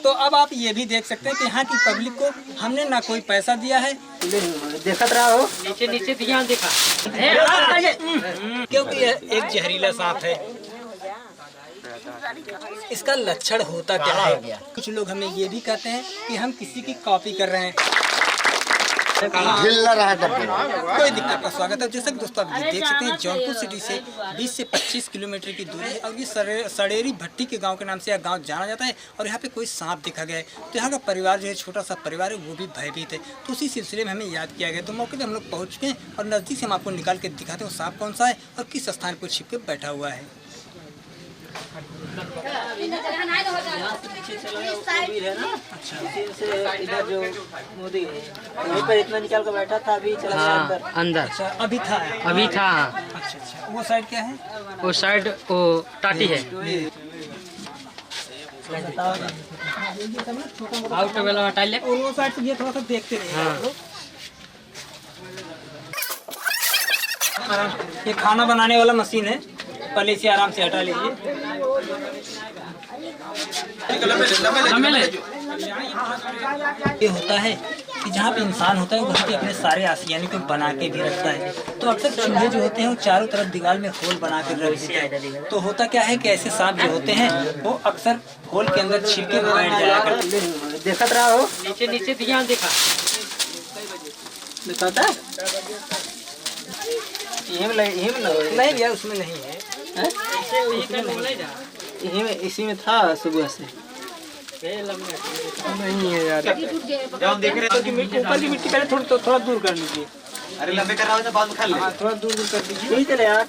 तो अब आप ये भी देख सकते हैं कि यहाँ की पब्लिक को हमने ना कोई पैसा दिया है, देखत रहा हो नीचे नीचे ध्यान देखा क्योंकि यह एक जहरीला सांप है। इसका लक्षण होता क्या है? कुछ लोग हमें ये भी कहते हैं कि हम किसी की कॉपी कर रहे हैं। कोई दिक्कत का स्वागत है। जैसे कि दोस्तों आप ये देख सकते हैं जौनपुर सिटी से 20 से 25 किलोमीटर की दूरी है और ये सड़ेरी भट्टी के गांव के नाम से यह गांव जाना जाता है। और यहाँ पे कोई सांप देखा गया है तो यहाँ का परिवार जो है, छोटा सा परिवार है, वो भी भयभीत है। तो उसी सिलसिले में हमें याद किया गया। तो मौके पर हम लोग पहुँच चुके हैं और नज़दीक से हम आपको निकाल के दिखाते हैं वो सांप कौन सा है और किस स्थान पर छिप के बैठा हुआ है। इधर जो मोदी वहीं पर इतना निकाल कर बैठा था, अभी चला गया अंदर। अच्छा, अभी था। अच्छा, वो साइड क्या है? वो साइड वो टाटी है। आउट वाला हटा ले। वो साइड से ये थोड़ा सा देखते रहिए। ये खाना बनाने वाला मशीन है, पहले इसे आराम से हटा लीजिए। ये होता है कि जहाँ पे इंसान होता है वहाँ पे अपने सारे आशियाने को बना के भी रखता है। तो अक्सर चूहे जो होते हैं वो चारों तरफ दीवार में होल बना के रख देते हैं। तो होता क्या है कि ऐसे सांप जो होते हैं वो अक्सर होल के अंदर छिप के बैठ जाया करते हैं। देखत रहा हो नीचे नीचे ध्यान देखा नहीं भैया, उसमें नहीं है। इसी में था सुबह से। नहीं है यार, देख रहे ऊपर की मिट्टी पहले थोड़ा दूर कर लीजिए। अरे लंबे कर रहा हो तो बाद में खा ले। थोड़ा दूर कर दीजिए। चले यार,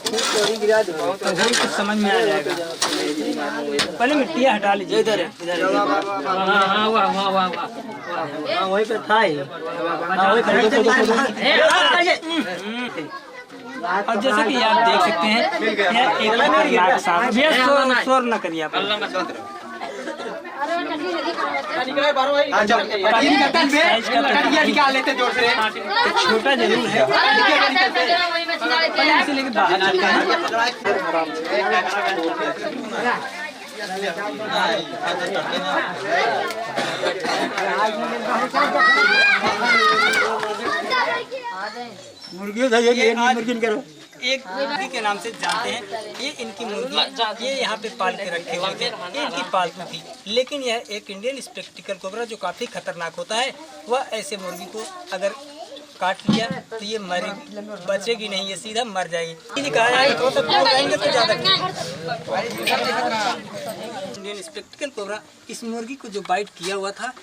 गिरा दो कुछ समझ में आ जाएगा। पहले मिट्टियाँ हटा लीजिए। इधर वहीं पे था ही। और जैसे कि आप देख सकते हैं यह एक खतरनाक सांप है। शोर न करिए आप। छोटा जरूर है, इसे लेके बाहर चलते हैं। मुर्गी करो। एक मुर्गी के नाम से जानते हैं। ये इनकी मुर्गी ये यहाँ पे पाल के रखे हुए थे, ये इनकी पालतू थी। लेकिन यह एक इंडियन स्पेक्टिकल कोबरा जो काफ़ी खतरनाक होता है, वह ऐसे मुर्गी को अगर काट लिया तो ये मरेगी, बचेगी नहीं, ये सीधा मर जाएगी। कहा जाए तो ज़्यादा। इंडियन स्पेक्टिकल कोबरा इस मुर्गी को जो बाइट किया हुआ था,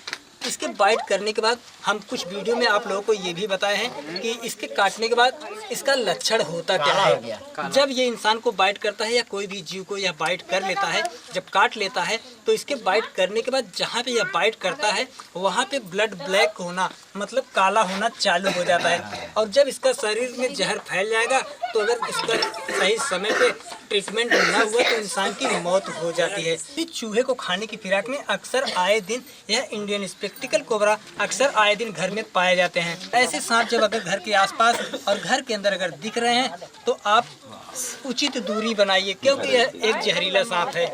इसके बाइट करने के बाद हम कुछ वीडियो में आप लोगों को ये भी बताए हैं कि इसके काटने के बाद इसका लक्षण होता क्या है। जब ये इंसान को बाइट करता है या कोई भी जीव को यह बाइट कर लेता है, जब काट लेता है तो इसके बाइट करने के बाद जहाँ पे यह बाइट करता है वहाँ पे ब्लड ब्लैक होना मतलब काला होना चालू हो जाता है। और जब इसका शरीर में जहर फैल जाएगा तो अगर इसका सही समय पे ट्रीटमेंट न हुआ तो इंसान की मौत हो जाती है। इस चूहे को खाने की फिराक में अक्सर आए दिन यह इंडियन स्पेक्टिकल कोबरा अक्सर आए दिन घर में पाए जाते हैं। ऐसे सांप जब अगर घर के आसपास और घर के अंदर अगर दिख रहे हैं तो आप उचित दूरी बनाइए, क्योंकि यह एक जहरीला सांप है।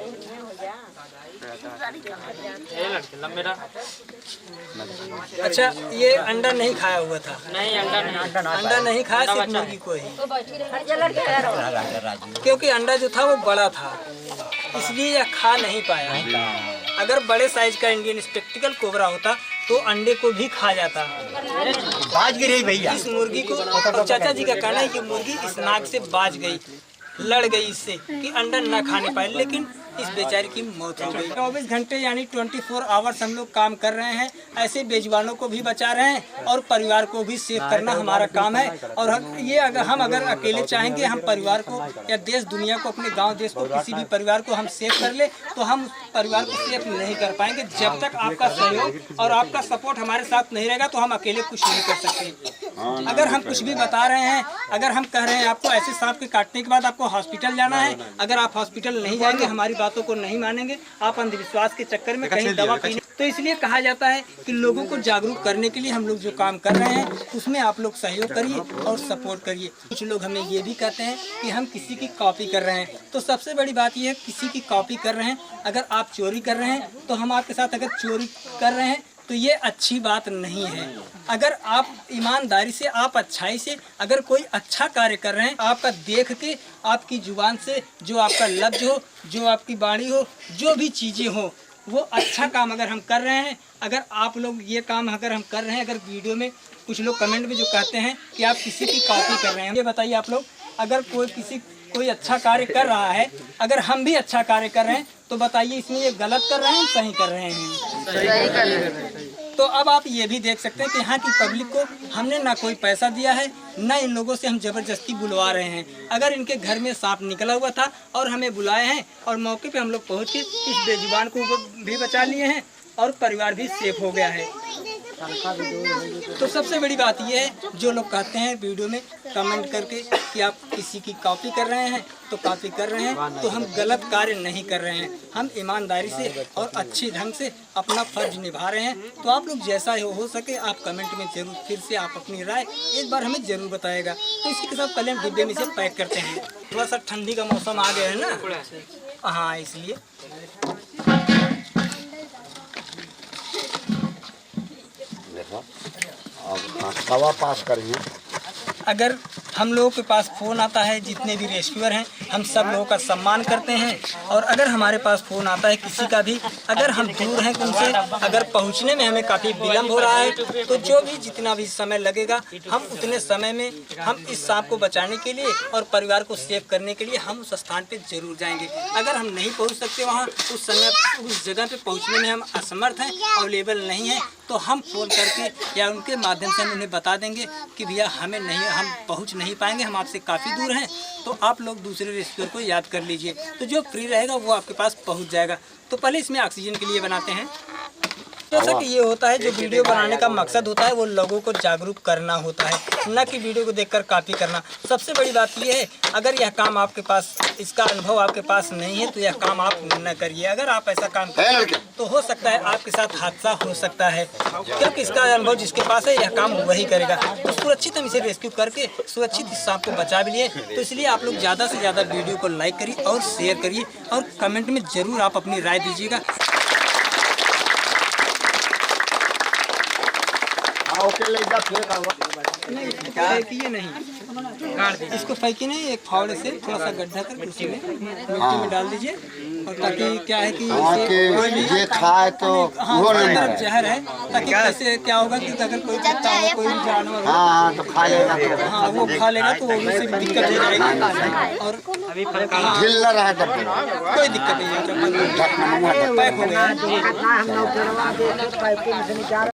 अच्छा, ये अंडा नहीं खाया हुआ था? नहीं, अंडा नहीं खाया, सिर्फ मुर्गी को ही, क्योंकि अंडा जो था वो बड़ा था इसलिए यह खा नहीं पाया। अगर बड़े साइज का इंडियन स्पेक्टिकल कोबरा होता तो अंडे को भी खा जाता। बाज गिरी भैया इस मुर्गी को, चाचा जी का कहना है कि मुर्गी इस नाक से बाज गई, लड़ गई इससे कि अंडा न खाने पाए, लेकिन इस बेचारे की मौत हो गई। 24 घंटे यानी 24 आवर्स हम लोग काम कर रहे हैं, ऐसे बेजुबानों को भी बचा रहे हैं और परिवार को भी सेव करना हमारा काम है। और ये अगर अकेले चाहेंगे हम परिवार को या देश दुनिया को, अपने गांव देश को, किसी भी परिवार को हम सेव कर ले तो हम परिवार को सेव नहीं कर पाएंगे। जब तक आपका सहयोग और आपका सपोर्ट हमारे साथ नहीं रहेगा तो हम अकेले कुछ नहीं कर सकते। अगर हम कुछ भी बता रहे हैं, अगर हम कह रहे हैं आपको ऐसे सांप के काटने के बाद आपको हॉस्पिटल जाना है, अगर आप हॉस्पिटल नहीं जाएंगे, हमारी बातों को नहीं मानेंगे, आप अंधविश्वास के चक्कर में कहीं दवा पीने तो इसलिए कहा जाता है कि लोगों को जागरूक करने के लिए हम लोग जो काम कर रहे हैं उसमें आप लोग सहयोग करिए और सपोर्ट करिए। कुछ लोग हमें ये भी कहते हैं कि हम किसी की कॉपी कर रहे हैं, तो सबसे बड़ी बात यह है किसी की कॉपी कर रहे हैं, अगर आप चोरी कर रहे हैं तो हम आपके साथ अगर चोरी कर रहे हैं तो ये अच्छी बात नहीं है। अगर आप ईमानदारी से, आप अच्छाई से अगर कोई अच्छा कार्य कर रहे हैं, आपका देख के, आपकी जुबान से जो आपका लफ्ज हो, जो आपकी वाणी हो, जो भी चीज़ें हो, वो अच्छा काम अगर हम कर रहे हैं, अगर आप लोग ये काम अगर हम कर रहे हैं, अगर वीडियो में कुछ लोग कमेंट में जो कहते हैं कि आप किसी की कॉपी कर रहे हैं, ये बताइए आप लोग, अगर कोई अच्छा कार्य कर रहा है, अगर हम भी अच्छा कार्य कर रहे हैं तो बताइए इसमें ये गलत कर रहे हैं, सही कर रहे हैं? सही कर रहे हैं। तो अब आप ये भी देख सकते हैं कि यहाँ की पब्लिक को हमने ना कोई पैसा दिया है, ना इन लोगों से हम ज़बरदस्ती बुलवा रहे हैं। अगर इनके घर में सांप निकला हुआ था और हमें बुलाए हैं और मौके पे हम लोग पहुँच के इस बेजुबान को भी बचा लिए हैं और परिवार भी सेफ हो गया है। तो सबसे बड़ी बात यह है, जो लोग कहते हैं वीडियो में कमेंट करके कि आप किसी की कॉपी कर रहे हैं, तो कॉपी कर रहे हैं तो हम गलत कार्य नहीं कर रहे हैं, हम ईमानदारी से और अच्छे ढंग से अपना फर्ज निभा रहे हैं। तो आप लोग जैसा हो सके आप कमेंट में जरूर फिर से आप अपनी राय एक बार हमें ज़रूर बताएगा। तो इसी के साथ पहले हम डिब्बे में से पैक करते हैं। थोड़ा सा ठंडी का मौसम आ गया है ना, हाँ, इसलिए हवा पास करेंगे। अगर हम लोगों के पास फ़ोन आता है, जितने भी रेस्क्यूअर हैं हम सब लोगों का सम्मान करते हैं। और अगर हमारे पास फ़ोन आता है किसी का भी, अगर हम दूर हैं उनसे, अगर पहुंचने में हमें काफ़ी विलम्ब हो रहा है, तो जो भी जितना भी समय लगेगा हम उतने समय में हम इस सांप को बचाने के लिए और परिवार को सेव करने के लिए हम उस स्थान पर जरूर जाएंगे। अगर हम नहीं पहुँच सकते वहाँ उस जगह पर पहुँचने में हम असमर्थ हैं, अवेलेबल नहीं हैं, तो हम फ़ोन करके या उनके माध्यम से हम उन्हें बता देंगे कि भैया हम पहुंच नहीं पाएंगे, हम आपसे काफ़ी दूर हैं। तो आप लोग दूसरे रेस्क्यूअर को याद कर लीजिए, तो जो फ्री रहेगा वो आपके पास पहुंच जाएगा। तो पहले इसमें ऑक्सीजन के लिए बनाते हैं। जैसा कि ये होता है, जो वीडियो बनाने का मकसद होता है वो लोगों को जागरूक करना होता है, न कि वीडियो को देखकर कॉपी करना। सबसे बड़ी बात ये है, अगर यह काम आपके पास, इसका अनुभव आपके पास नहीं है तो यह काम आप न करिए। अगर आप ऐसा काम करें तो हो सकता है आपके साथ हादसा हो सकता है, क्योंकि इसका अनुभव जिसके पास है यह काम वही करेगा। तो सुरक्षित हम इसे रेस्क्यू करके सुरक्षित इस सांप को बचा भी लिए। तो इसलिए आप लोग ज़्यादा से ज़्यादा वीडियो को लाइक करिए और शेयर करिए और कमेंट में ज़रूर आप अपनी राय दीजिएगा। नहीं, फेंकिए नहीं, इसको फेंकिए नहीं, एक फावड़े से थोड़ा सा गड्ढा कर उसी में मिट्टी में डाल दीजिए, और ताकि क्या है कि ये खाए तो वो नहीं तरफ जहर है, ताकि कैसे क्या होगा कि अगर कोई कुत्ता हो, कोई भी जानवर हो, हाँ तो खा लेगा, हाँ वो खा लेगा तो उससे दिक्कत हो जाएगी। और ढील ना रहा डब्बे, कोई दिक्कत नहीं है, पैक हो गया।